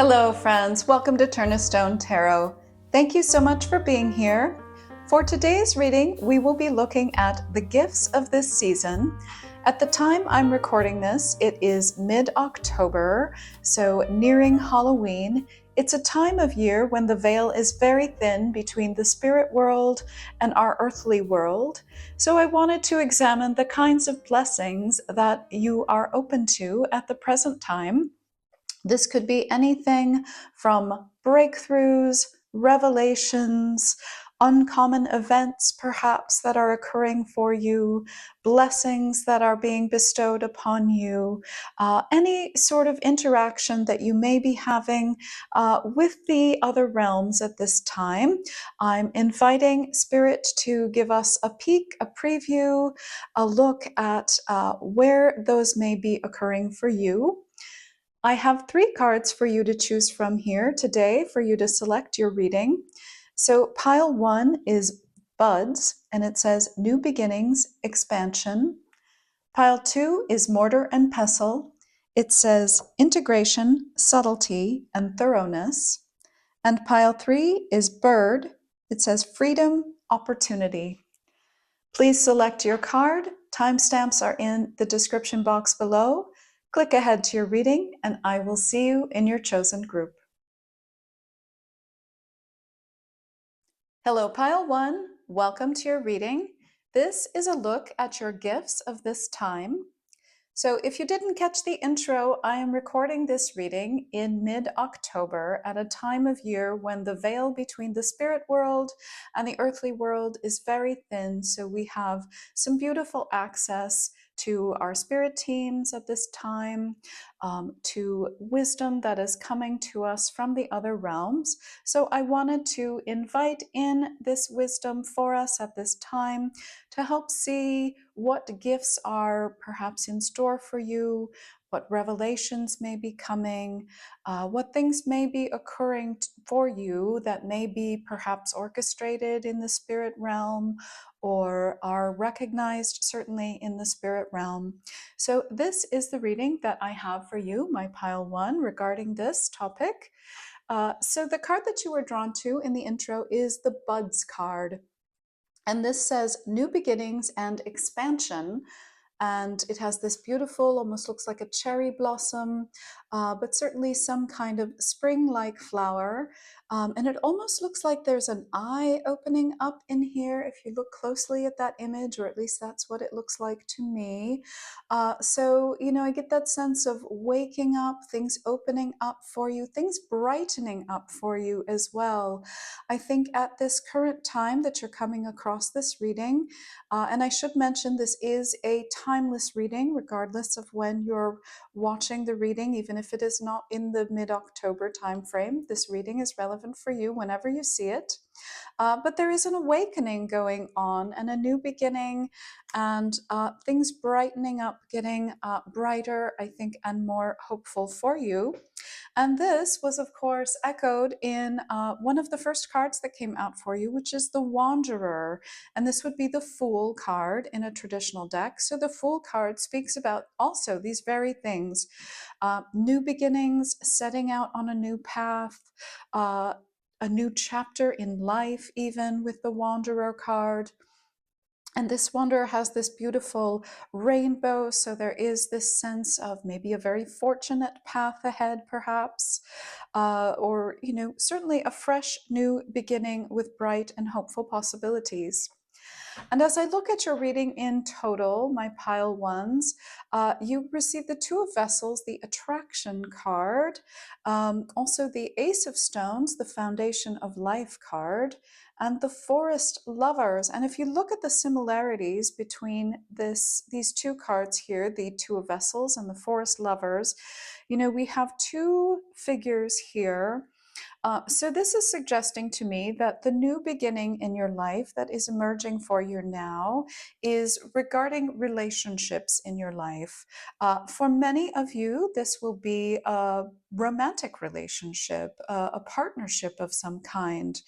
Hello, friends. Welcome to Turn a Stone Tarot. Thank you so much for being here. For today's reading, we will be looking at the gifts of this season. At the time I'm recording this, it is mid-October, so nearing Halloween. It's a time of year when the veil is very thin between the spirit world and our earthly world. So I wanted to examine the kinds of blessings that you are open to at the present time. This could be anything from breakthroughs, revelations, uncommon events perhaps that are occurring for you, blessings that are being bestowed upon you, any sort of interaction that you may be having with the other realms at this time. I'm inviting Spirit to give us a peek, a preview, a look at where those may be occurring for you. I have 3 cards for you to choose from here today for you to select your reading. So pile 1 is Buds, and it says New Beginnings, Expansion. Pile 2 is Mortar and Pestle. It says Integration, Subtlety, and Thoroughness. And pile 3 is Bird. It says Freedom, Opportunity. Please select your card. Timestamps are in the description box below. Click ahead to your reading, and I will see you in your chosen group. Hello, Pile 1. Welcome to your reading. This is a look at your gifts of this time. So if you didn't catch the intro, I am recording this reading in mid-October at a time of year when the veil between the spirit world and the earthly world is very thin. So we have some beautiful access to our spirit teams at this time, to wisdom that is coming to us from the other realms. So I wanted to invite in this wisdom for us at this time to help see what gifts are perhaps in store for you, what revelations may be coming, what things may be occurring for you that may be perhaps orchestrated in the spirit realm or are recognized certainly in the spirit realm. So this is the reading that I have for you, my pile 1, regarding this topic. So the card that you were drawn to in the intro is the Buds card. And this says New Beginnings and Expansion. And it has this beautiful, almost looks like a cherry blossom, but certainly some kind of spring-like flower. And it almost looks like there's an eye opening up in here if you look closely at that image, or at least that's what it looks like to me. So, I get that sense of waking up, things opening up for you, things brightening up for you as well. I think at this current time that you're coming across this reading, and I should mention this is a timeless reading, regardless of when you're watching the reading, even if it is not in the mid-October timeframe. This reading is relevant for you whenever you see it. But there is an awakening going on and a new beginning, and things brightening up, getting brighter, I think, and more hopeful for you. And this was, of course, echoed in one of the first cards that came out for you, which is the Wanderer. And this would be the Fool card in a traditional deck. So the Fool card speaks about also these very things: new beginnings, setting out on a new path, a new chapter in life, even with the Wanderer card. And this wanderer has this beautiful rainbow, so there is this sense of maybe a very fortunate path ahead, perhaps, or, certainly a fresh new beginning with bright and hopeful possibilities. And as I look at your reading in total, my pile 1s, you receive the Two of Vessels, the Attraction card, also the Ace of Stones, the Foundation of Life card, and the Forest Lovers. And if you look at the similarities between these 2 cards here, the Two of Vessels and the Forest Lovers, we have 2 figures here. So this is suggesting to me that the new beginning in your life that is emerging for you now is regarding relationships in your life. For many of you, this will be a romantic relationship, a partnership of some kind.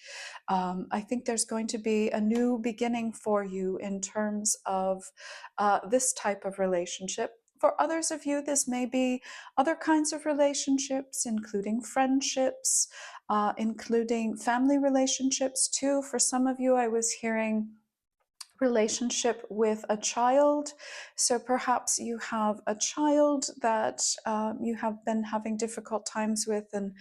I think there's going to be a new beginning for you in terms of this type of relationship. For others of you, this may be other kinds of relationships, including friendships, including family relationships too. For some of you, I was hearing relationship with a child. So perhaps you have a child that you have been having difficult times with, and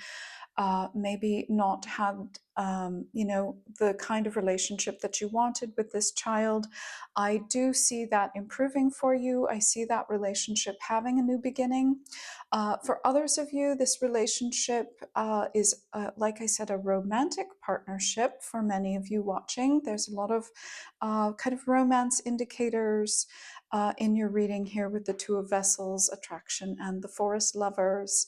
maybe not had, the kind of relationship that you wanted with this child. I do see that improving for you. I see that relationship having a new beginning. For others of you, this relationship is, like I said, a romantic partnership. For many of you watching, there's a lot of kind of romance indicators in your reading here with the Two of Vessels, attraction, and the Forest Lovers.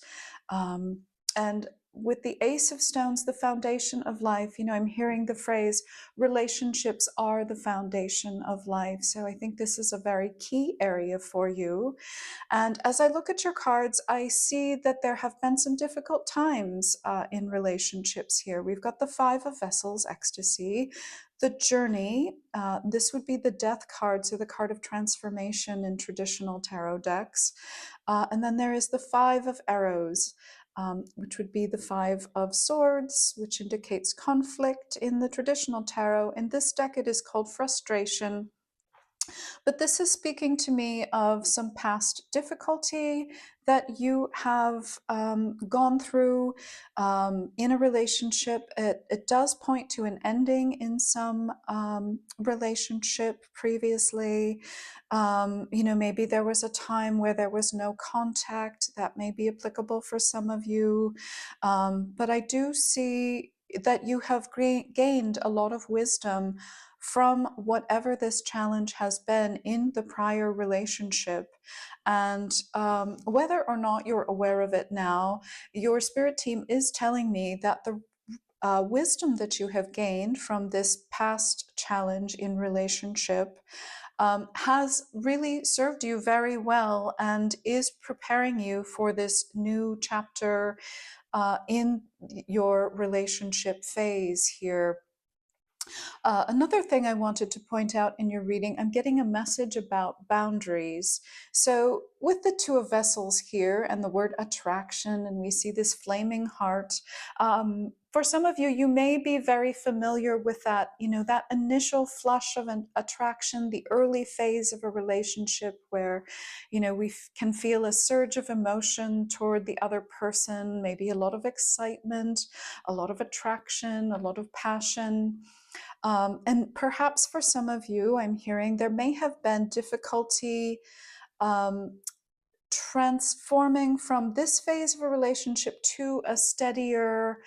And with the Ace of Stones, the foundation of life, I'm hearing the phrase, relationships are the foundation of life. So I think this is a very key area for you. And as I look at your cards, I see that there have been some difficult times in relationships here. We've got the Five of Vessels, ecstasy, the Journey. This would be the Death card, so the card of transformation in traditional tarot decks. And then there is the Five of Arrows, which would be the Five of Swords, which indicates conflict in the traditional tarot. In this deck, it is called frustration. But this is speaking to me of some past difficulty that you have gone through in a relationship. It does point to an ending in some relationship previously. Maybe there was a time where there was no contact. That may be applicable for some of you. But I do see that you have gained a lot of wisdom from whatever this challenge has been in the prior relationship. And whether or not you're aware of it now, your spirit team is telling me that the wisdom that you have gained from this past challenge in relationship has really served you very well and is preparing you for this new chapter in your relationship phase here. Another thing I wanted to point out in your reading, I'm getting a message about boundaries. So, with the Two of Vessels here and the word attraction, and we see this flaming heart, for some of you, you may be very familiar with that, that initial flush of an attraction, the early phase of a relationship where, we can feel a surge of emotion toward the other person, maybe a lot of excitement, a lot of attraction, a lot of passion. And perhaps for some of you, I'm hearing there may have been difficulty um, transforming from this phase of a relationship to a steadier,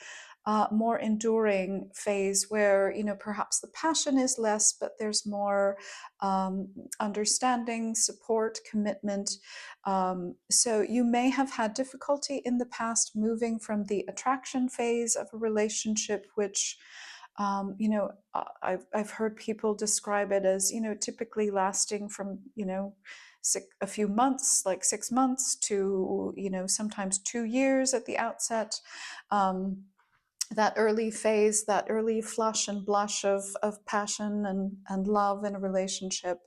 more enduring phase where, perhaps the passion is less, but there's more understanding, support, commitment. So you may have had difficulty in the past moving from the attraction phase of a relationship, which I've heard people describe it as, typically lasting from, a few months, like 6 months to, sometimes 2 years at the outset. That early phase, that early flush and blush of passion and love in a relationship.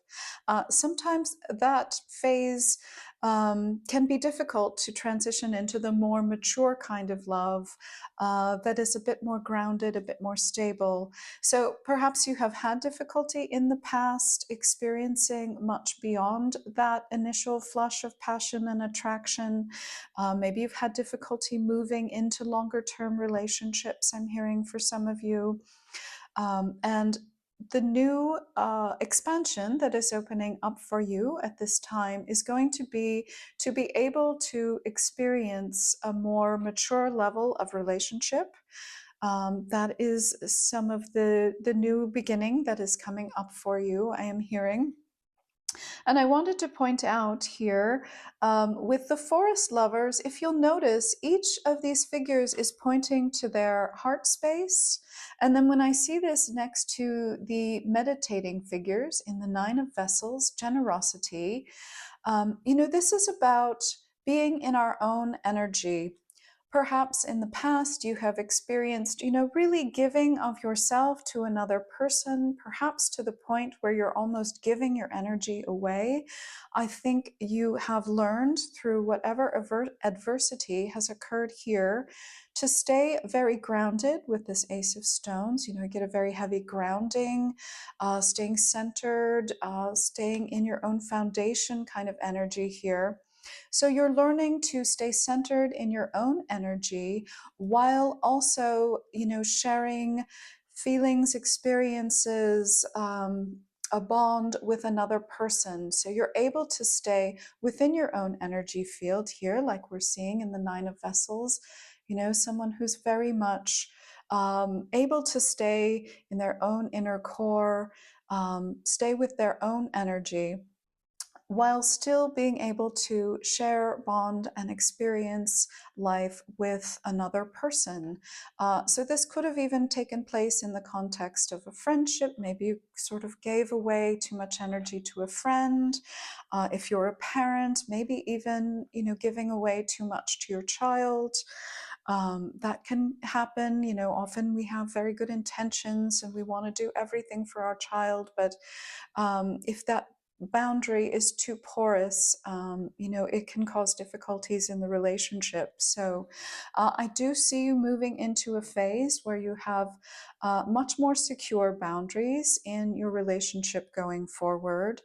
Sometimes that phase can be difficult to transition into the more mature kind of love that is a bit more grounded, a bit more stable. So perhaps you have had difficulty in the past experiencing much beyond that initial flush of passion and attraction. Maybe you've had difficulty moving into longer term relationships, I'm hearing for some of you. And the new expansion that is opening up for you at this time is going to be able to experience a more mature level of relationship. That is some of the new beginning that is coming up for you, I am hearing. And I wanted to point out here with the forest lovers, if you'll notice, each of these figures is pointing to their heart space. And then when I see this next to the meditating figures in the Nine of Vessels, generosity, this is about being in our own energy, Perhaps in the past you have experienced, really giving of yourself to another person, perhaps to the point where you're almost giving your energy away. I think you have learned through whatever adversity has occurred here to stay very grounded with this Ace of Stones. You get a very heavy grounding, staying centered, staying in your own foundation kind of energy here. So you're learning to stay centered in your own energy while also, sharing feelings, experiences, a bond with another person. So you're able to stay within your own energy field here, like we're seeing in the Nine of Vessels, someone who's very much able to stay in their own inner core, stay with their own energy while still being able to share, bond, and experience life with another person. So, this could have even taken place in the context of a friendship. Maybe you sort of gave away too much energy to a friend. If you're a parent, maybe even, giving away too much to your child. That can happen. Often we have very good intentions and we want to do everything for our child, but if that boundary is too porous, it can cause difficulties in the relationship. So I do see you moving into a phase where you have much more secure boundaries in your relationship going forward.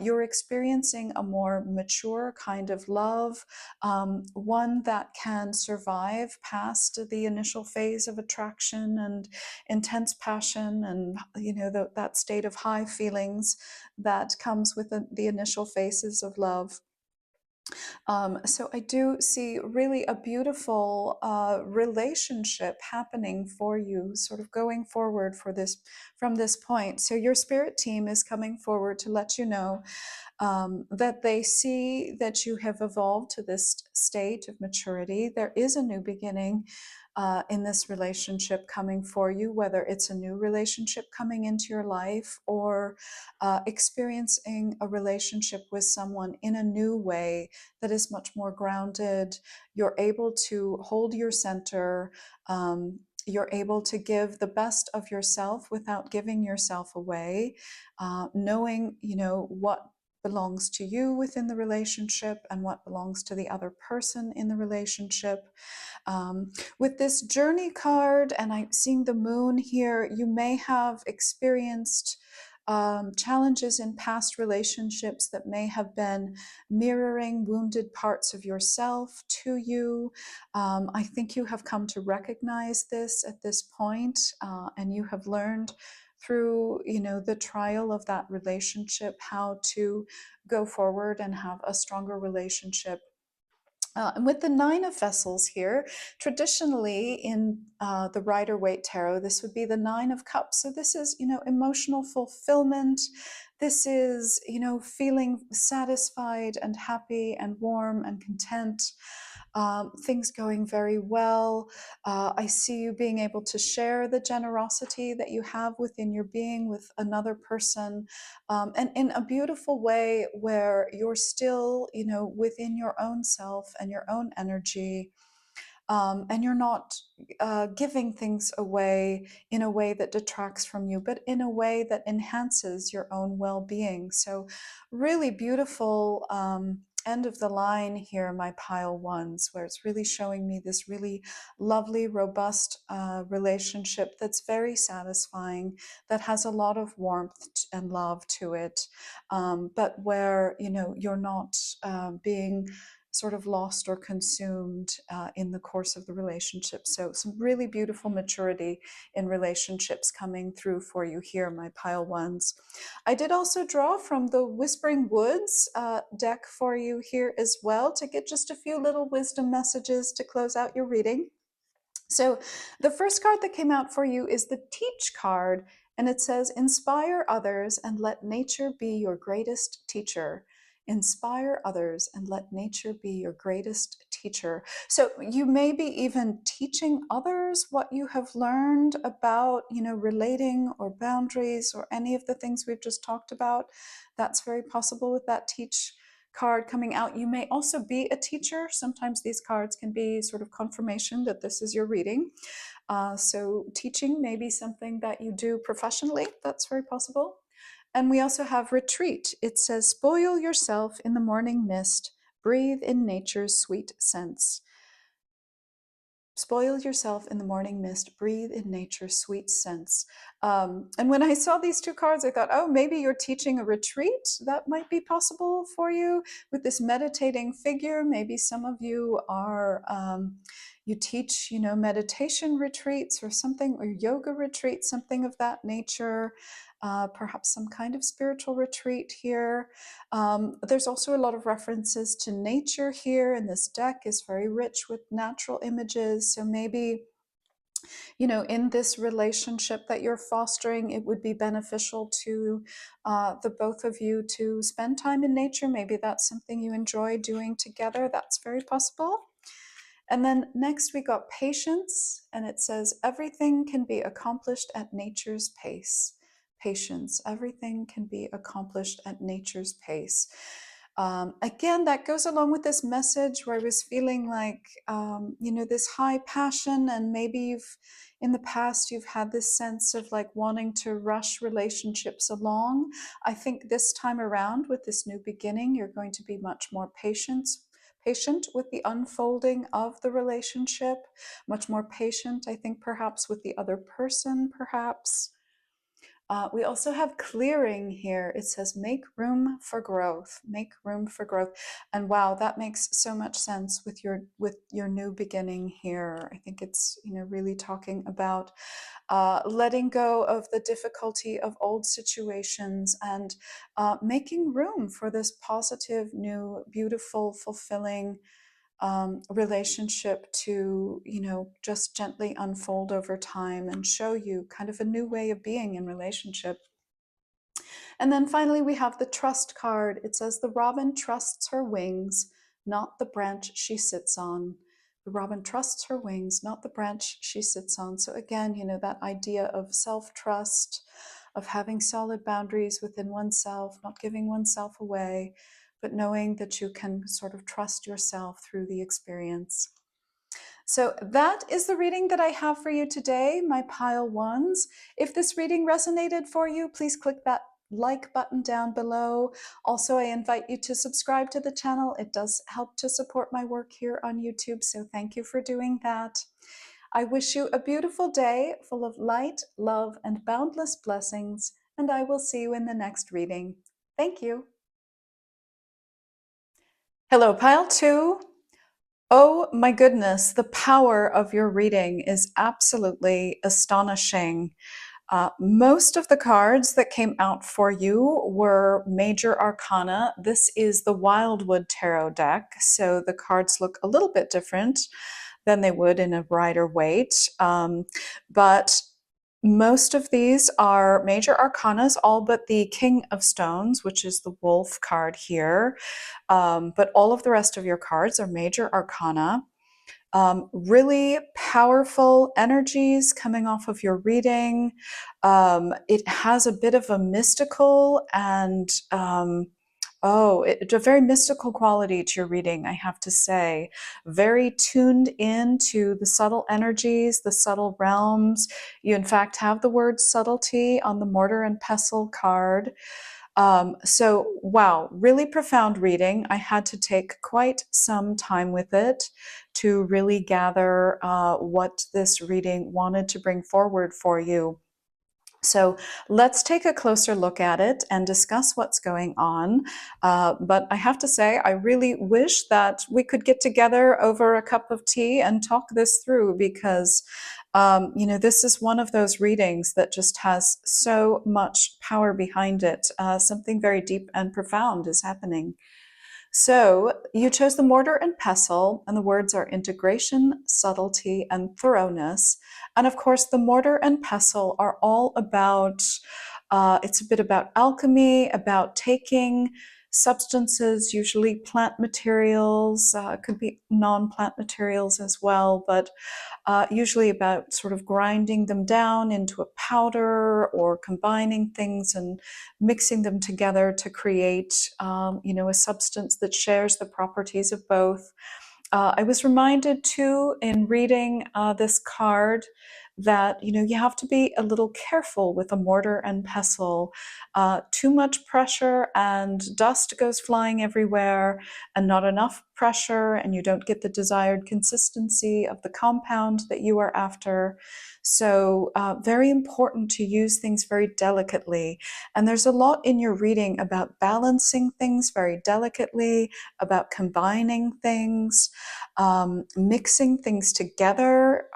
You're experiencing a more mature kind of love, one that can survive past the initial phase of attraction and intense passion and that state of high feelings that comes with the initial phases of love. So I do see really a beautiful relationship happening for you, sort of going forward for this from this point. So your spirit team is coming forward to let you know that they see that you have evolved to this state of maturity. There is a new beginning in this relationship coming for you, whether it's a new relationship coming into your life or experiencing a relationship with someone in a new way that is much more grounded. You're able to hold your center. You're able to give the best of yourself without giving yourself away, knowing, what belongs to you within the relationship and what belongs to the other person in the relationship. With this journey card, and I'm seeing the moon here, you may have experienced challenges in past relationships that may have been mirroring wounded parts of yourself to you. I think you have come to recognize this at this point, and you have learned through the trial of that relationship how to go forward and have a stronger relationship. And with the Nine of Vessels here, traditionally in the Rider-Waite Tarot, this would be the Nine of Cups. So this is, emotional fulfillment. This is, feeling satisfied and happy and warm and content. Things going very well. I see you being able to share the generosity that you have within your being with another person, and in a beautiful way where you're still, within your own self and your own energy, and you're not giving things away in a way that detracts from you, but in a way that enhances your own well-being. So really beautiful end of the line here, my pile ones, where it's really showing me this really lovely, robust relationship that's very satisfying, that has a lot of warmth and love to it, but where, you're not being sort of lost or consumed in the course of the relationship. So some really beautiful maturity in relationships coming through for you here, my pile ones. I did also draw from the Whispering Woods deck for you here as well to get just a few little wisdom messages to close out your reading. So the first card that came out for you is the Teach card, and it says, inspire others and let nature be your greatest teacher. Inspire others and let nature be your greatest teacher. So you may be even teaching others what you have learned about, relating or boundaries or any of the things we've just talked about. That's very possible with that Teach card coming out. You may also be a teacher. Sometimes these cards can be sort of confirmation that this is your reading. So teaching may be something that you do professionally. That's very possible. And we also have retreat. It says, spoil yourself in the morning mist, breathe in nature's sweet scents. Spoil yourself in the morning mist, breathe in nature's sweet scents. And when I saw these two cards, I thought, oh, maybe you're teaching a retreat. That might be possible for you with this meditating figure. Maybe some of you are, you teach, meditation retreats or something, or yoga retreats, something of that nature. Perhaps some kind of spiritual retreat here. There's also a lot of references to nature here, and this deck is very rich with natural images. So maybe, in this relationship that you're fostering, it would be beneficial to the both of you to spend time in nature. Maybe that's something you enjoy doing together. That's very possible. And then next we got patience, and it says, everything can be accomplished at nature's pace. Patience, everything can be accomplished at nature's pace. Again, that goes along with this message where I was feeling like, this high passion, and maybe in the past, you've had this sense of like wanting to rush relationships along. I think this time around with this new beginning, you're going to be much more patient with the unfolding of the relationship, much more patient, I think, perhaps with the other person, perhaps. We also have clearing here. It says, make room for growth, make room for growth. And wow, that makes so much sense with your new beginning here. I think it's, really talking about letting go of the difficulty of old situations and making room for this positive, new, beautiful, fulfilling relationship to, just gently unfold over time and show you kind of a new way of being in relationship. And then finally, we have the trust card. It says, the robin trusts her wings, not the branch she sits on. The robin trusts her wings, not the branch she sits on. So again, that idea of self-trust, of having solid boundaries within oneself, not giving oneself away, but knowing that you can sort of trust yourself through the experience. So that is the reading that I have for you today, my pile ones. If this reading resonated for you, please click that like button down below. Also, I invite you to subscribe to the channel. It does help to support my work here on YouTube, so thank you for doing that. I wish you a beautiful day full of light, love, and boundless blessings, and I will see you in the next reading. Thank you. Hello, pile two. Oh my goodness, the power of your reading is absolutely astonishing. Most of the cards that came out for you were major arcana. This is the Wildwood Tarot deck, so the cards look a little bit different than they would in a Rider Waite. But most of these are major arcanas, all but the King of Stones, which is the Wolf card here. But all of the rest of your cards are major arcana. Really powerful energies coming off of your reading. It has a bit of a mystical and it's a very mystical quality to your reading, I have to say. Very tuned in to the subtle energies, the subtle realms. You, in fact, have the word subtlety on the Mortar and Pestle card. So, wow, really profound reading. I had to take quite some time with it to really gather what this reading wanted to bring forward for you. So let's take a closer look at it and discuss what's going on. But I have to say, I really wish that we could get together over a cup of tea and talk this through, because this is one of those readings that just has so much power behind it. Something very deep and profound is happening. So you chose the Mortar and Pestle, and the words are integration, subtlety, and thoroughness. And of course, the Mortar and Pestle are all about, it's a bit about alchemy, about taking substances, usually plant materials, could be non-plant materials as well, but usually about sort of grinding them down into a powder or combining things and mixing them together to create, a substance that shares the properties of both. I was reminded too in reading this card that you have to be a little careful with a mortar and pestle. Too much pressure and dust goes flying everywhere, and not enough pressure, and you don't get the desired consistency of the compound that you are after. So very important to use things very delicately. And there's a lot in your reading about balancing things very delicately, about combining things, mixing things together.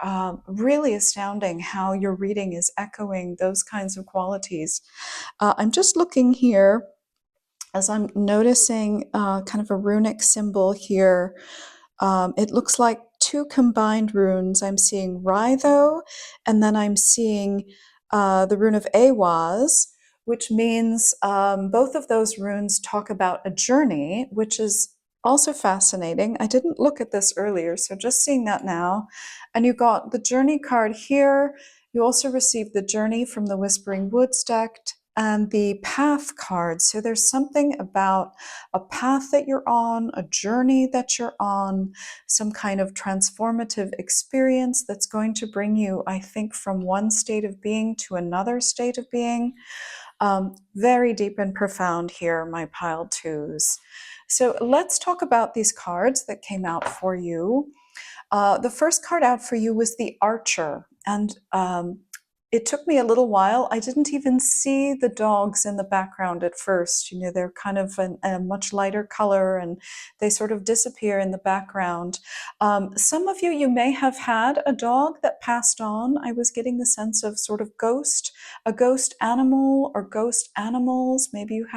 Really astounding how your reading is echoing those kinds of qualities. I'm just looking here as I'm noticing kind of a runic symbol here. It looks like two combined runes. I'm seeing Rhytho, and then I'm seeing the rune of Awaz, which means both of those runes talk about a journey, which is also fascinating. I didn't look at this earlier, so just seeing that now. And you got the journey card here. You also received the journey from the Whispering Woods deck and the path card. So there's something about a path that you're on, a journey that you're on, some kind of transformative experience that's going to bring you, I think, from one state of being to another state of being. Very deep and profound here, my pile twos. So let's talk about these cards that came out for you. The first card out for you was the Archer, and it took me a little while. I didn't even see the dogs in the background at first. They're kind of a much lighter color, and they sort of disappear in the background. Some of you may have had a dog that passed on. I was getting the sense of sort of a ghost animal or ghost animals. Maybe you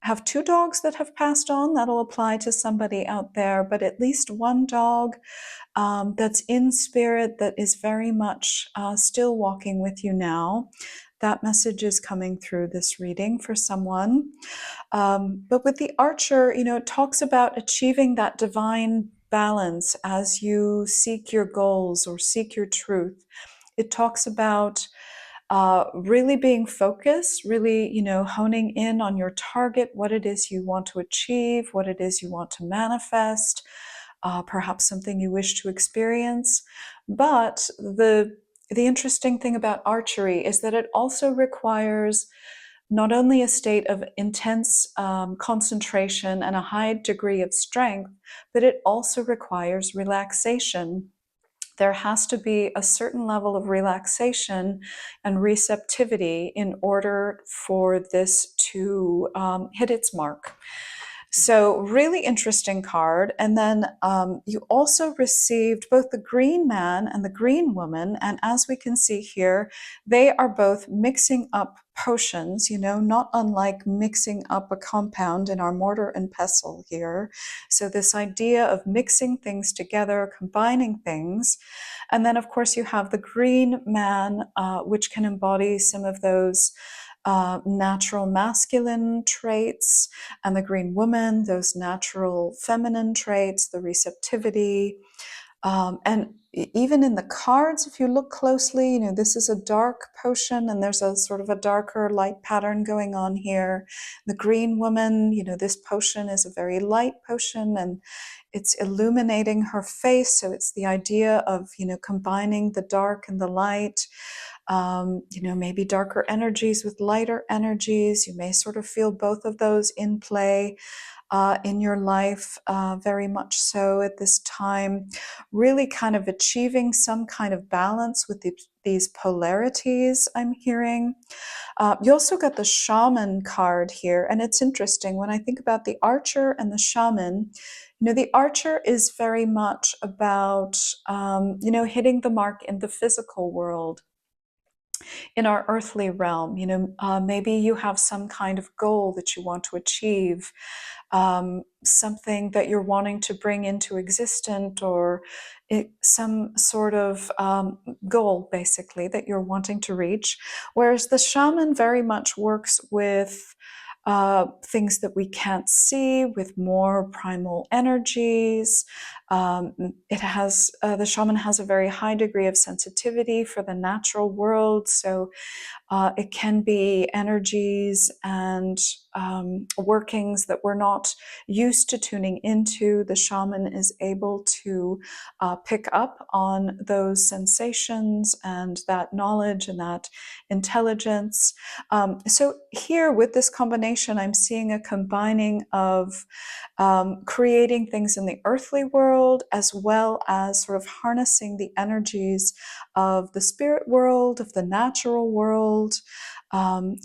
have two dogs that have passed on. That'll apply to somebody out there, but at least one dog that's in spirit, that is very much still walking with you now. That message is coming through this reading for someone. But with the Archer, it talks about achieving that divine balance as you seek your goals or seek your truth. It talks about really being focused, really, honing in on your target, what it is you want to achieve, what it is you want to manifest, perhaps something you wish to experience. But the interesting thing about archery is that it also requires not only a state of intense concentration and a high degree of strength, but it also requires relaxation. There has to be a certain level of relaxation and receptivity in order for this to hit its mark. So really interesting card. And then you also received both the green man and the green woman. And as we can see here, they are both mixing up potions, not unlike mixing up a compound in our mortar and pestle here. So this idea of mixing things together, combining things. And then, of course, you have the green man, which can embody some of those natural masculine traits, and the green woman, those natural feminine traits, the receptivity. And even in the cards, if you look closely, this is a dark potion, and there's a sort of a darker light pattern going on here. The green woman, this potion is a very light potion, and it's illuminating her face. So it's the idea of, combining the dark and the light. Maybe darker energies with lighter energies. You may sort of feel both of those in play in your life, very much so at this time. Really kind of achieving some kind of balance with these polarities I'm hearing. You also got the shaman card here, and it's interesting. When I think about the archer and the shaman, the archer is very much about, hitting the mark in the physical world, in our earthly realm. Maybe you have some kind of goal that you want to achieve, something that you're wanting to bring into existence, or some sort of goal, basically, that you're wanting to reach. Whereas the shaman very much works with things that we can't see with more primal energies. The shaman has a very high degree of sensitivity for the natural world, so it can be energies and workings that we're not used to tuning into. The shaman is able to pick up on those sensations and that knowledge and that intelligence. So here with this combination, I'm seeing a combining of creating things in the earthly world, as well as sort of harnessing the energies of the spirit world, of the natural world,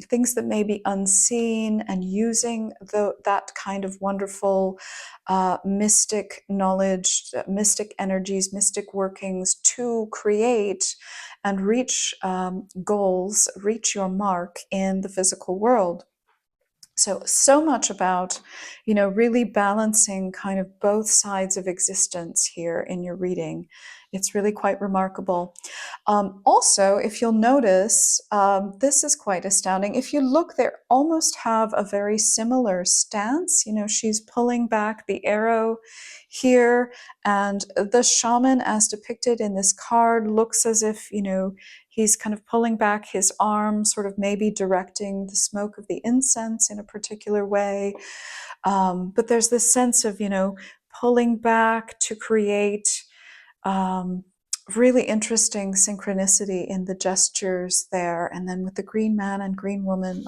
things that may be unseen, and using that kind of wonderful mystic knowledge, mystic energies, mystic workings to create and reach goals, reach your mark in the physical world. So much about, really balancing kind of both sides of existence here in your reading. It's really quite remarkable. Also, if you'll notice, this is quite astounding. If you look, they almost have a very similar stance. She's pulling back the arrow here, and the shaman, as depicted in this card, looks as if, he's kind of pulling back his arm, sort of maybe directing the smoke of the incense in a particular way. But there's this sense of, pulling back to create really interesting synchronicity in the gestures there. And then with the green man and green woman,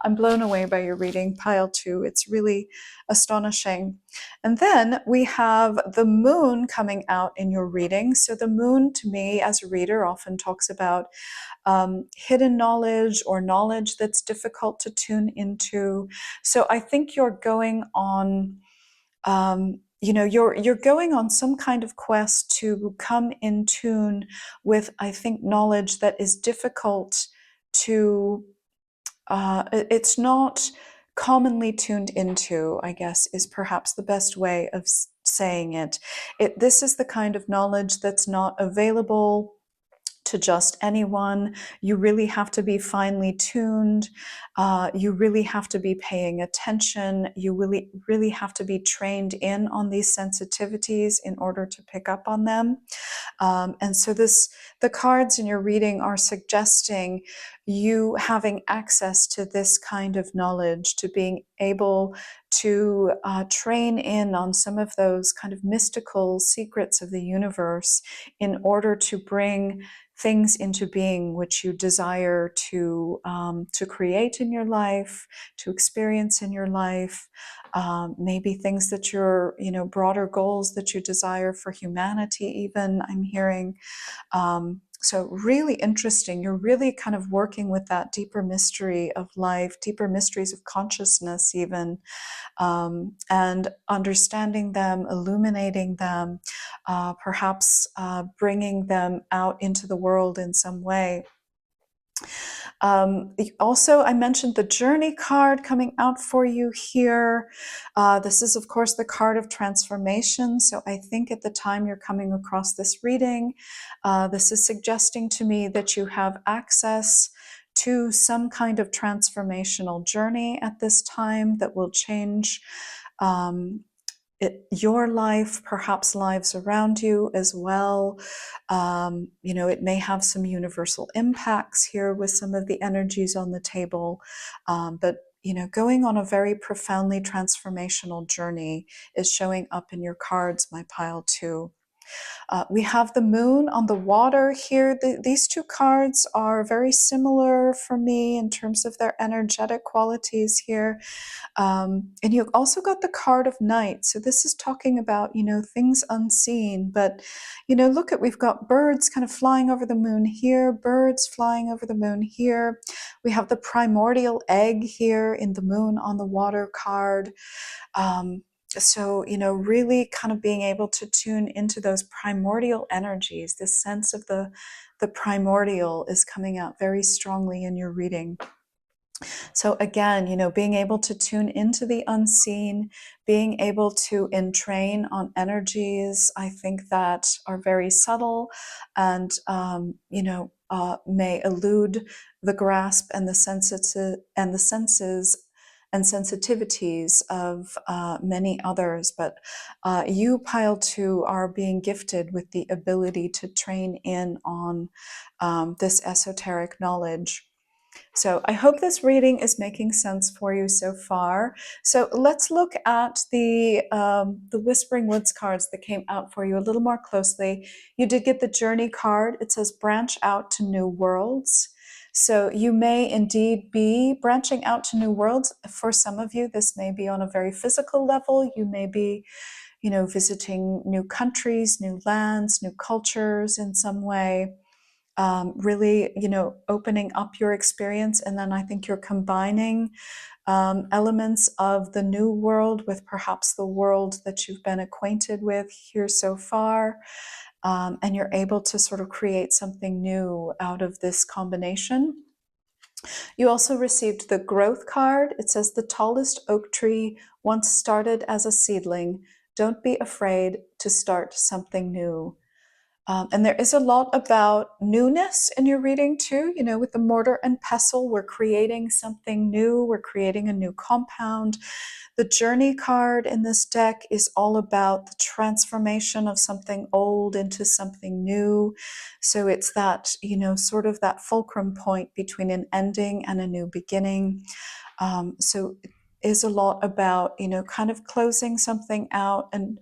I'm blown away by your reading, pile 2. It's really astonishing. And then we have the moon coming out in your reading. So the moon, to me, as a reader, often talks about hidden knowledge or knowledge that's difficult to tune into. So I think you're going on you're going on some kind of quest to come in tune with, I think, knowledge that is difficult to, it's not commonly tuned into, I guess, is perhaps the best way of saying it. This is the kind of knowledge that's not available to just anyone. You really have to be finely tuned. You really have to be paying attention. You really have to be trained in on these sensitivities in order to pick up on them. And so the cards in your reading are suggesting you having access to this kind of knowledge, to being able to train in on some of those kind of mystical secrets of the universe in order to bring things into being which you desire to create in your life, to experience in your life, maybe things that you're, broader goals that you desire for humanity even, I'm hearing. So really interesting. You're really kind of working with that deeper mystery of life, deeper mysteries of consciousness even, and understanding them, illuminating them, perhaps bringing them out into the world in some way. Also, I mentioned the journey card coming out for you here. This is, of course, the card of transformation. So I think at the time you're coming across this reading, this is suggesting to me that you have access to some kind of transformational journey at this time that will change your life, perhaps lives around you as well. It may have some universal impacts here with some of the energies on the table, but going on a very profoundly transformational journey is showing up in your cards, my pile 2. We have the moon on the water here. These two cards are very similar for me in terms of their energetic qualities here. And you also got the card of night. So this is talking about, things unseen. But, we've got birds kind of flying over the moon here, birds flying over the moon here. We have the primordial egg here in the moon on the water card. So, really kind of being able to tune into those primordial energies. This sense of the primordial is coming out very strongly in your reading. So again, being able to tune into the unseen, being able to entrain on energies, I think that are very subtle and, may elude the grasp and the senses and sensitivities of many others. But you, pile 2, are being gifted with the ability to train in on this esoteric knowledge. So I hope this reading is making sense for you so far. So let's look at the Whispering Woods cards that came out for you a little more closely. You did get the Journey card. It says branch out to new worlds. So you may indeed be branching out to new worlds. For some of you, this may be on a very physical level. You may be, visiting new countries, new lands, new cultures in some way. Really, opening up your experience. And then I think you're combining elements of the new world with perhaps the world that you've been acquainted with here so far. And you're able to sort of create something new out of this combination. You also received the growth card. It says the tallest oak tree once started as a seedling. Don't be afraid to start something new. And there is a lot about newness in your reading too. With the mortar and pestle, we're creating something new. We're creating a new compound. The journey card in this deck is all about the transformation of something old into something new. So it's that, sort of that fulcrum point between an ending and a new beginning. So it is a lot about, kind of closing something out and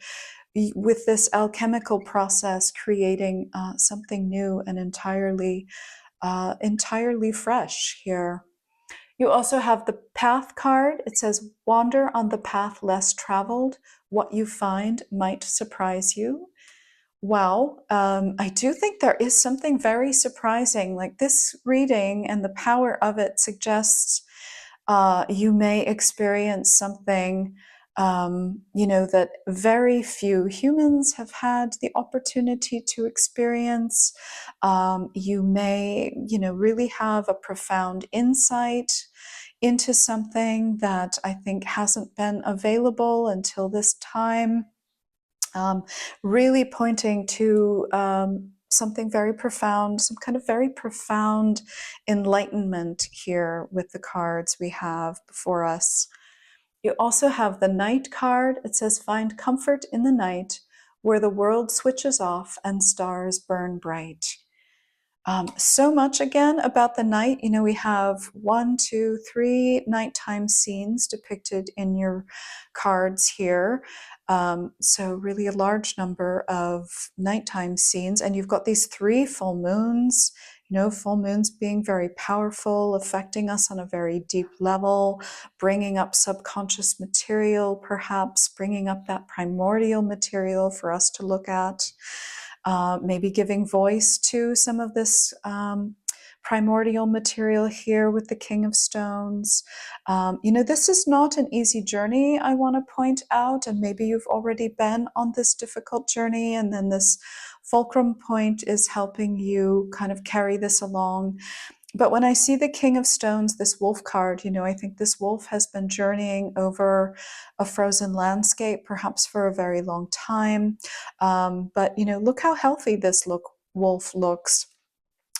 with this alchemical process, creating something new and entirely fresh here. You also have the path card. It says, wander on the path less traveled. What you find might surprise you. Wow, I do think there is something very surprising. Like this reading and the power of it suggests you may experience something, that very few humans have had the opportunity to experience. You may, really have a profound insight into something that I think hasn't been available until this time. Really pointing to something very profound, some kind of very profound enlightenment here with the cards we have before us. You also have the night card. It says, find comfort in the night where the world switches off and stars burn bright. So much again about the night. We have 1, 2, 3 nighttime scenes depicted in your cards here. So really a large number of nighttime scenes. And you've got these 3 full moons, full moons being very powerful, affecting us on a very deep level, bringing up subconscious material, perhaps bringing up that primordial material for us to look at. Maybe giving voice to some of this primordial material here with the King of Stones. This is not an easy journey, I want to point out, and maybe you've already been on this difficult journey, and then this fulcrum point is helping you kind of carry this along. But when I see the King of Stones, this wolf card, I think this wolf has been journeying over a frozen landscape, perhaps for a very long time. But, look how healthy this wolf looks.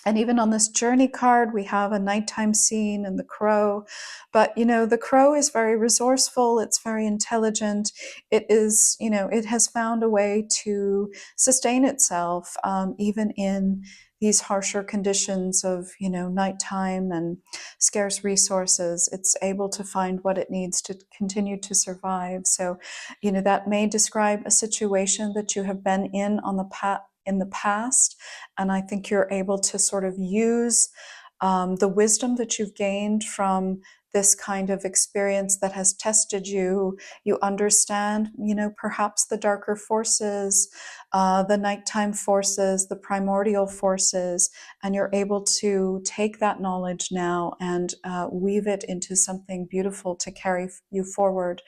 And even on this journey card, we have a nighttime scene and the crow. But, the crow is very resourceful. It's very intelligent. It is, it has found a way to sustain itself, even in these harsher conditions of, nighttime and scarce resources. It's able to find what it needs to continue to survive. So, that may describe a situation that you have been in in the past. And I think you're able to sort of use the wisdom that you've gained from this kind of experience that has tested you. You understand, perhaps the darker forces, the nighttime forces, the primordial forces, and you're able to take that knowledge now and weave it into something beautiful to carry you forward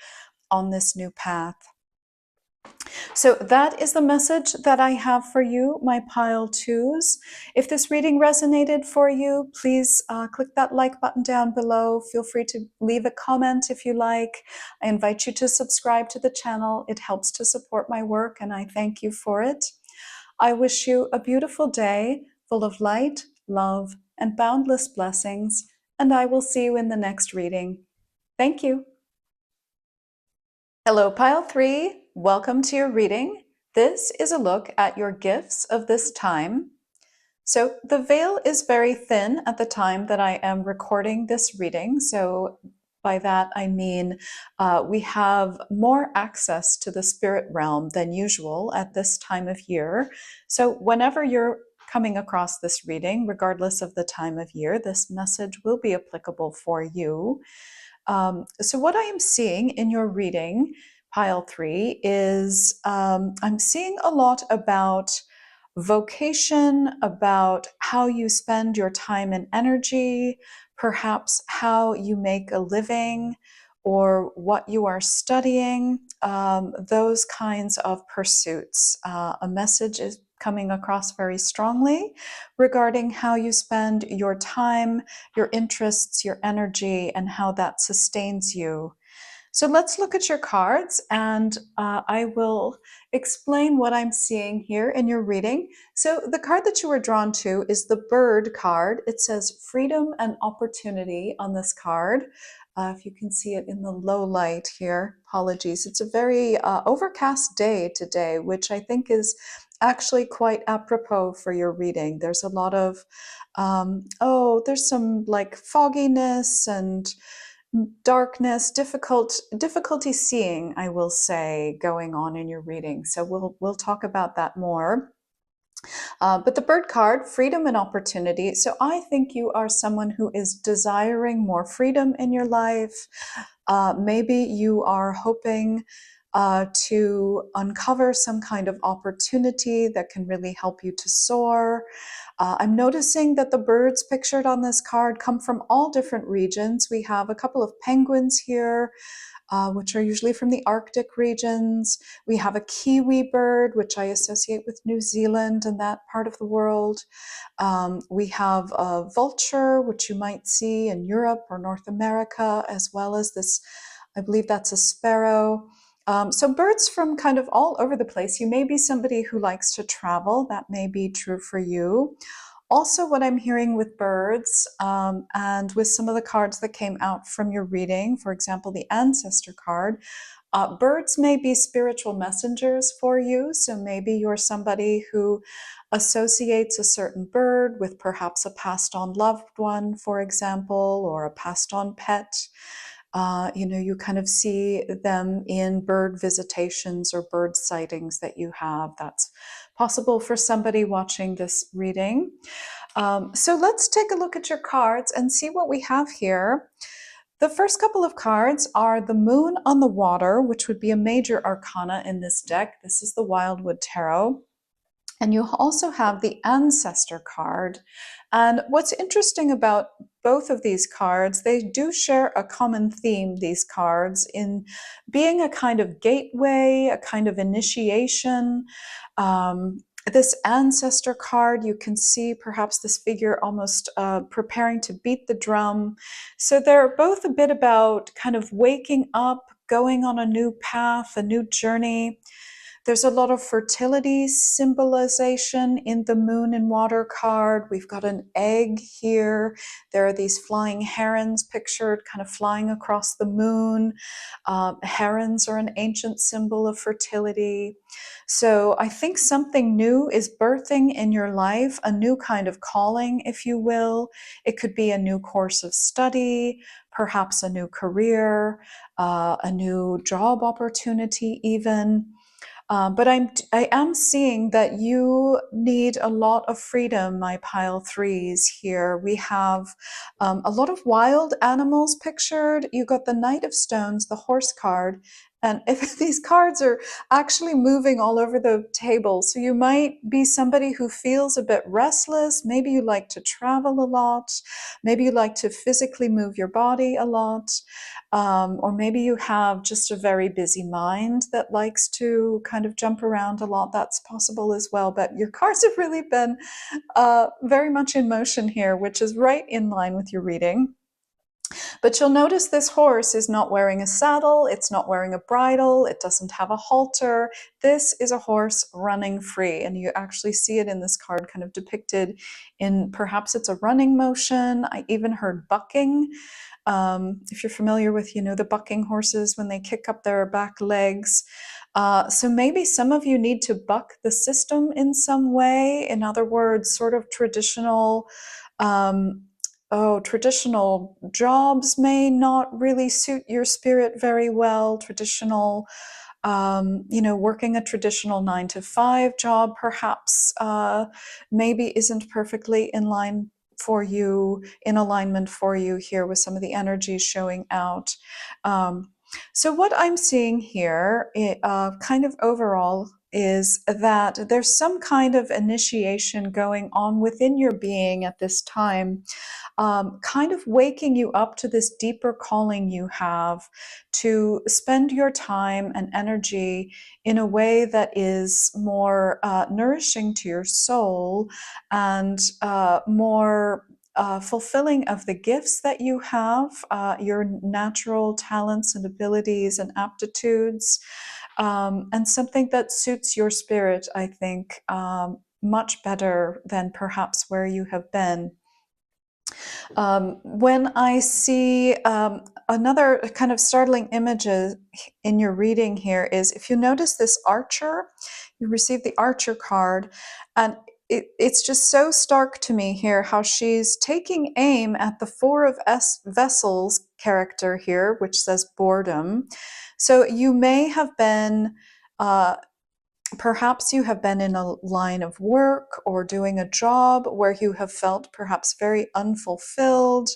on this new path. So that is the message that I have for you, my pile 2s. If this reading resonated for you, please click that like button down below. Feel free to leave a comment if you like. I invite you to subscribe to the channel. It helps to support my work, and I thank you for it. I wish you a beautiful day full of light, love, and boundless blessings, and I will see you in the next reading. Thank you. Hello, Pile 3. Welcome to your reading. This is a look at your gifts of this time. So the veil is very thin at the time that I am recording this reading. So by that I mean we have more access to the spirit realm than usual at this time of year. So whenever you're coming across this reading, regardless of the time of year, this message will be applicable for you. So what I am seeing in your reading, Pile 3, is I'm seeing a lot about vocation, about how you spend your time and energy, perhaps how you make a living, or what you are studying, those kinds of pursuits. A message is coming across very strongly regarding how you spend your time, your interests, your energy, and how that sustains you. So let's look at your cards, and I will explain what I'm seeing here in your reading. So the card that you were drawn to is the bird card. It says freedom and opportunity on this card. If you can see it in the low light here, apologies. It's a very overcast day today, which I think is actually quite apropos for your reading. There's a lot of, there's some like fogginess and darkness, difficulty seeing, I will say, going on in your reading. So we'll talk about that more. But the bird card, freedom and opportunity. So I think you are someone who is desiring more freedom in your life. Maybe you are hoping to uncover some kind of opportunity that can really help you to soar. I'm noticing that the birds pictured on this card come from all different regions. We have a couple of penguins here, which are usually from the Arctic regions. We have a kiwi bird, which I associate with New Zealand and that part of the world. We have a vulture, which you might see in Europe or North America, as well as this, I believe that's a sparrow. So birds from kind of all over the place. You may be somebody who likes to travel. That may be true for you. Also, what I'm hearing with birds and with some of the cards that came out from your reading, for example, the ancestor card, birds may be spiritual messengers for you. So maybe you're somebody who associates a certain bird with perhaps a passed on loved one, for example, or a passed on pet. You kind of see them in bird visitations or bird sightings that you have. That's possible for somebody watching this reading. So let's take a look at your cards and see what we have here. The first couple of cards are the Moon on the Water, which would be a major arcana in this deck. This is the Wildwood Tarot. And you also have the Ancestor card. And what's interesting about both of these cards, they do share a common theme, these cards, in being a kind of gateway, a kind of initiation. This Ancestor card, you can see perhaps this figure almost preparing to beat the drum. So they're both a bit about kind of waking up, going on a new path, a new journey. There's a lot of fertility symbolization in the Moon and Water card. We've got an egg here. There are these flying herons pictured kind of flying across the moon. Herons are an ancient symbol of fertility. So I think something new is birthing in your life, a new kind of calling, if you will. It could be a new course of study, perhaps a new career, a new job opportunity even. But I am seeing that you need a lot of freedom, my pile threes here. We have a lot of wild animals pictured. You got the Knight of Stones, the horse card. And if these cards are actually moving all over the table, so you might be somebody who feels a bit restless. Maybe you like to travel a lot. Maybe you like to physically move your body a lot. Or maybe you have just a very busy mind that likes to kind of jump around a lot. That's possible as well. But your cards have really been very much in motion here, which is right in line with your reading. But you'll notice this horse is not wearing a saddle, it's not wearing a bridle, it doesn't have a halter. This is a horse running free, and you actually see it in this card kind of depicted in perhaps it's a running motion. I even heard bucking. If you're familiar with, the bucking horses when they kick up their back legs. So maybe some of you need to buck the system in some way. In other words, sort of um, traditional jobs may not really suit your spirit very well. Working a traditional 9 to 5 job perhaps maybe isn't perfectly in alignment for you here with some of the energies showing out. So what I'm seeing here, kind of overall, is that there's some kind of initiation going on within your being at this time, kind of waking you up to this deeper calling you have to spend your time and energy in a way that is more nourishing to your soul and more fulfilling of the gifts that you have, your natural talents and abilities and aptitudes, and something that suits your spirit, I think, much better than perhaps where you have been. When I see another kind of startling image in your reading here is, if you notice this archer, you receive the archer card, and it's just so stark to me here how she's taking aim at the Four of Vessels character here, which says boredom. So you may have been perhaps you have been in a line of work or doing a job where you have felt perhaps very unfulfilled.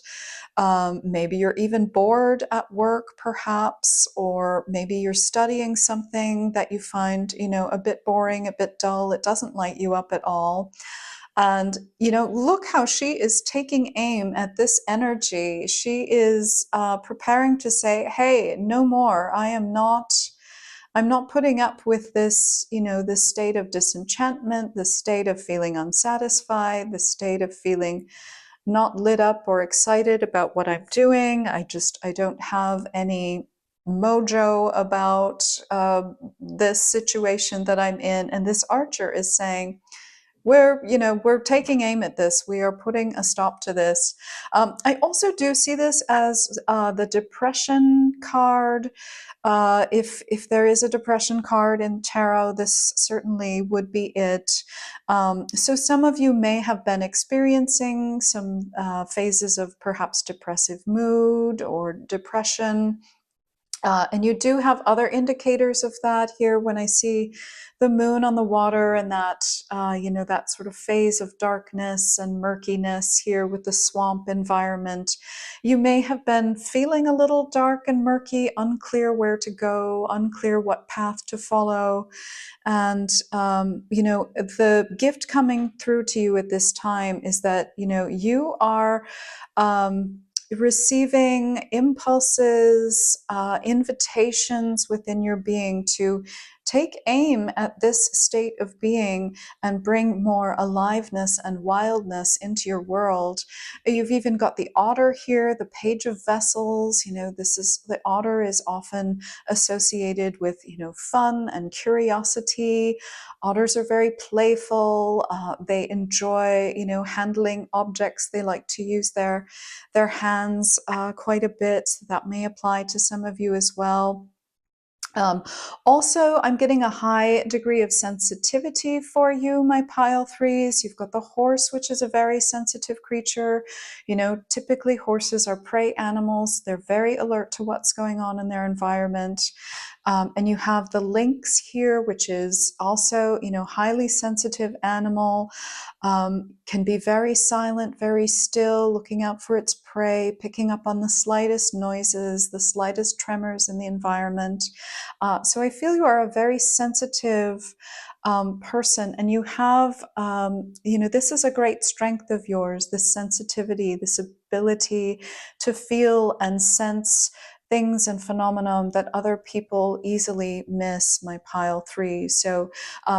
Maybe you're even bored at work, perhaps, or maybe you're studying something that you find, a bit boring, a bit dull. It doesn't light you up at all. And, look how she is taking aim at this energy. She is preparing to say, hey, no more. I'm not putting up with this, this state of disenchantment, this state of feeling unsatisfied, this state of feeling not lit up or excited about what I'm doing. I don't have any mojo about this situation that I'm in. And this archer is saying, we're taking aim at this. We are putting a stop to this. I also do see this as the depression card. If there is a depression card in tarot, this certainly would be it. So some of you may have been experiencing some phases of perhaps depressive mood or depression. And you do have other indicators of that here when I see the moon on the water and that, that sort of phase of darkness and murkiness here with the swamp environment. You may have been feeling a little dark and murky, unclear where to go, unclear what path to follow. And, the gift coming through to you at this time is that, you are receiving impulses, invitations within your being to take aim at this state of being and bring more aliveness and wildness into your world. You've even got the otter here, the Page of Vessels. The otter is often associated with, fun and curiosity. Otters are very playful. They enjoy, handling objects. They like to use their hands quite a bit. That may apply to some of you as well. Also, I'm getting a high degree of sensitivity for you, my pile threes. You've got the horse, which is a very sensitive creature. Typically horses are prey animals. They're very alert to what's going on in their environment. And you have the lynx here, which is also, highly sensitive animal, can be very silent, very still, looking out for its prey, picking up on the slightest noises, the slightest tremors in the environment. So I feel you are a very sensitive person, and you have, this is a great strength of yours, this sensitivity, this ability to feel and sense things and phenomenon that other people easily miss, my pile three. So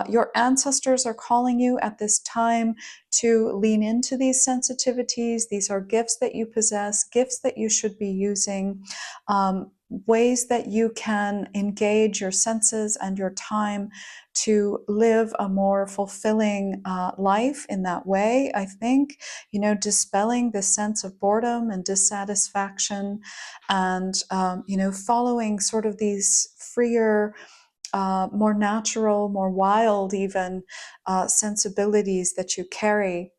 your ancestors are calling you at this time to lean into these sensitivities. These are gifts that you possess, gifts that you should be using, ways that you can engage your senses and your time to live a more fulfilling life in that way. I think, dispelling this sense of boredom and dissatisfaction, and, following sort of these freer, more natural, more wild, even sensibilities that you carry.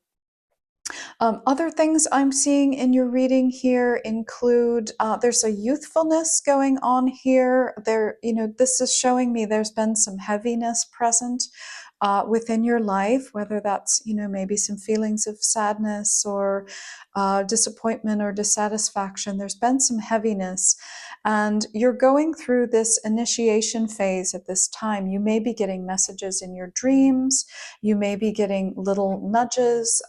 Other things I'm seeing in your reading here include there's a youthfulness going on here. This is showing me there's been some heaviness present within your life, whether that's, maybe some feelings of sadness or disappointment or dissatisfaction. There's been some heaviness, and you're going through this initiation phase at this time. You may be getting messages in your dreams. You may be getting little nudges.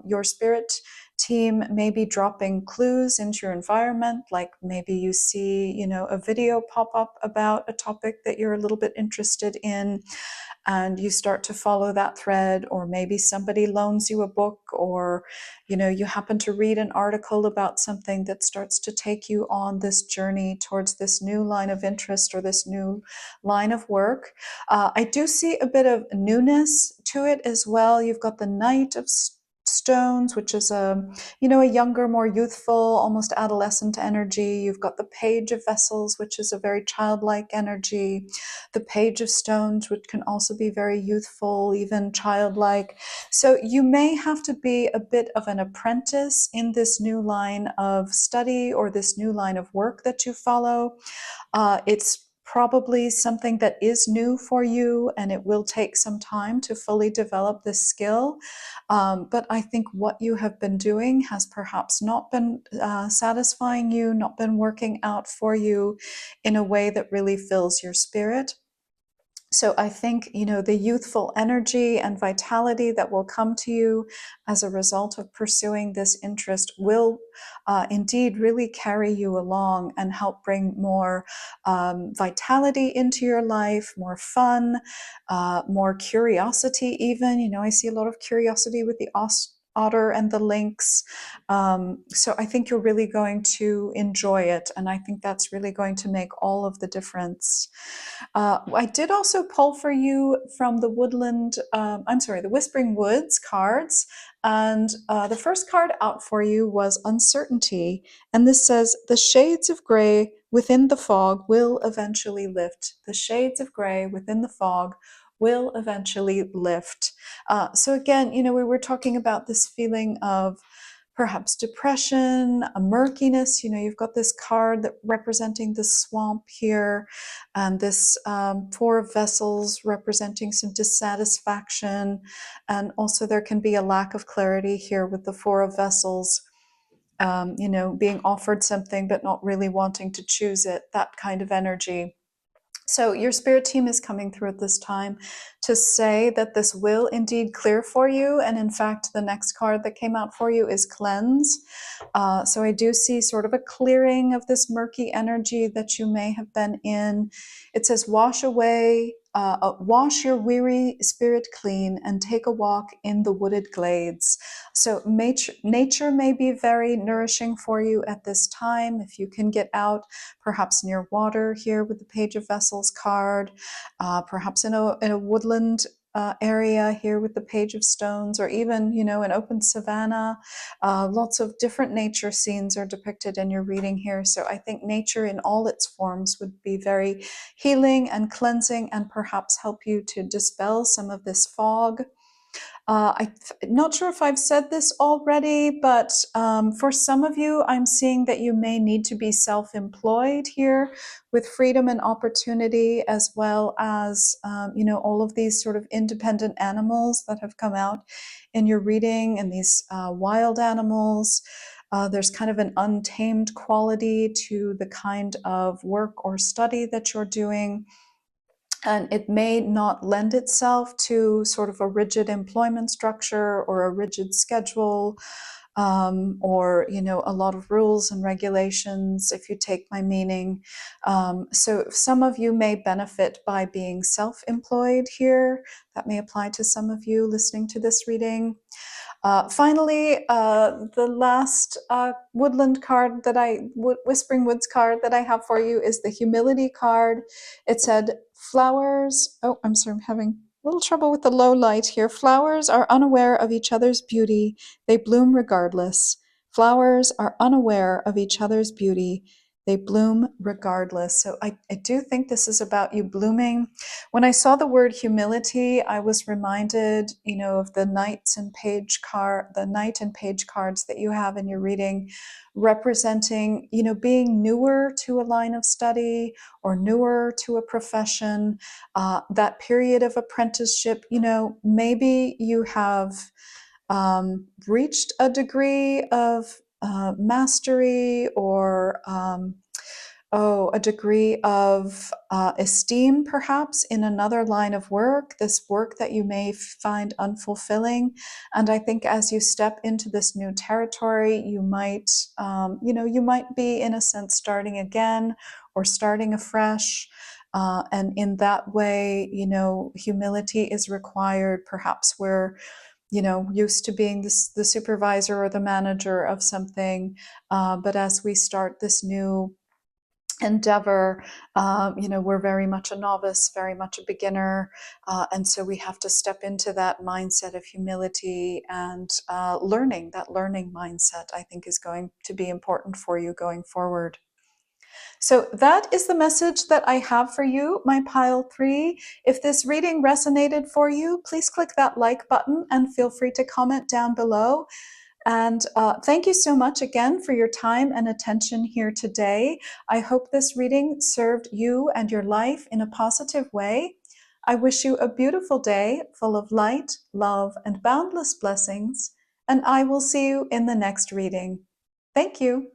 Your spirit team may be dropping clues into your environment, like maybe you see, a video pop up about a topic that you're a little bit interested in, and you start to follow that thread, or maybe somebody loans you a book, or you happen to read an article about something that starts to take you on this journey towards this new line of interest or this new line of work. I do see a bit of newness to it as well. You've got the Knight of Stones, which is a younger, more youthful, almost adolescent energy. You've got the Page of Vessels, which is a very childlike energy. The Page of Stones, which can also be very youthful, even childlike. So you may have to be a bit of an apprentice in this new line of study or this new line of work that you follow. It's probably something that is new for you, and it will take some time to fully develop this skill. But I think what you have been doing has perhaps not been satisfying you, not been working out for you in a way that really fills your spirit. So I think, the youthful energy and vitality that will come to you as a result of pursuing this interest will indeed really carry you along and help bring more vitality into your life, more fun, more curiosity even. I see a lot of curiosity with the otter and the lynx. So I think you're really going to enjoy it, and I think that's really going to make all of the difference. I did also pull for you from the the Whispering Woods cards, and the first card out for you was Uncertainty, and this says, the shades of gray within the fog will eventually lift. The shades of gray within the fog will eventually lift. So again, we were talking about this feeling of perhaps depression, a murkiness. You've got this card that representing the swamp here, and this Four of Vessels representing some dissatisfaction. And also there can be a lack of clarity here with the Four of Vessels, being offered something but not really wanting to choose it, that kind of energy. So your spirit team is coming through at this time to say that this will indeed clear for you. And in fact, the next card that came out for you is Cleanse. So I do see sort of a clearing of this murky energy that you may have been in. It says, wash your weary spirit clean and take a walk in the wooded glades. So nature may be very nourishing for you at this time. If you can get out, perhaps near water here with the Page of Vessels card, perhaps in a woodland area here with the Page of Stones, or even, an open savanna. Lots of different nature scenes are depicted in your reading here. So I think nature in all its forms would be very healing and cleansing, and perhaps help you to dispel some of this fog. I'm not sure if I've said this already, but for some of you, I'm seeing that you may need to be self-employed here with freedom and opportunity, as well as, all of these sort of independent animals that have come out in your reading, and these wild animals. There's kind of an untamed quality to the kind of work or study that you're doing. And it may not lend itself to sort of a rigid employment structure or a rigid schedule. or a lot of rules and regulations, if you take my meaning. So some of you may benefit by being self-employed here. That may apply to some of you listening to this reading. Finally, the last woodland card Whispering Woods card that I have for you is the humility card. It said, flowers, oh, I'm sorry, I'm having a little trouble with the low light here. Flowers are unaware of each other's beauty. They bloom regardless. Flowers are unaware of each other's beauty. They bloom regardless. So I do think this is about you blooming. When I saw the word humility, I was reminded, of the knight and page cards that you have in your reading, representing, being newer to a line of study or newer to a profession, that period of apprenticeship. Maybe you have reached a degree of mastery, or a degree of esteem, perhaps, in another line of work, this work that you may find unfulfilling. And I think as you step into this new territory, you might, you might be, in a sense, starting again or starting afresh. And in that way, humility is required. Perhaps we're used to being the supervisor or the manager of something. But as we start this new endeavor, we're very much a novice, very much a beginner. And so we have to step into that mindset of humility and learning. That learning mindset, I think, is going to be important for you going forward. So that is the message that I have for you, my pile 3. If this reading resonated for you, please click that like button and feel free to comment down below. And thank you so much again for your time and attention here today. I hope this reading served you and your life in a positive way. I wish you a beautiful day full of light, love, and boundless blessings, and I will see you in the next reading. Thank you.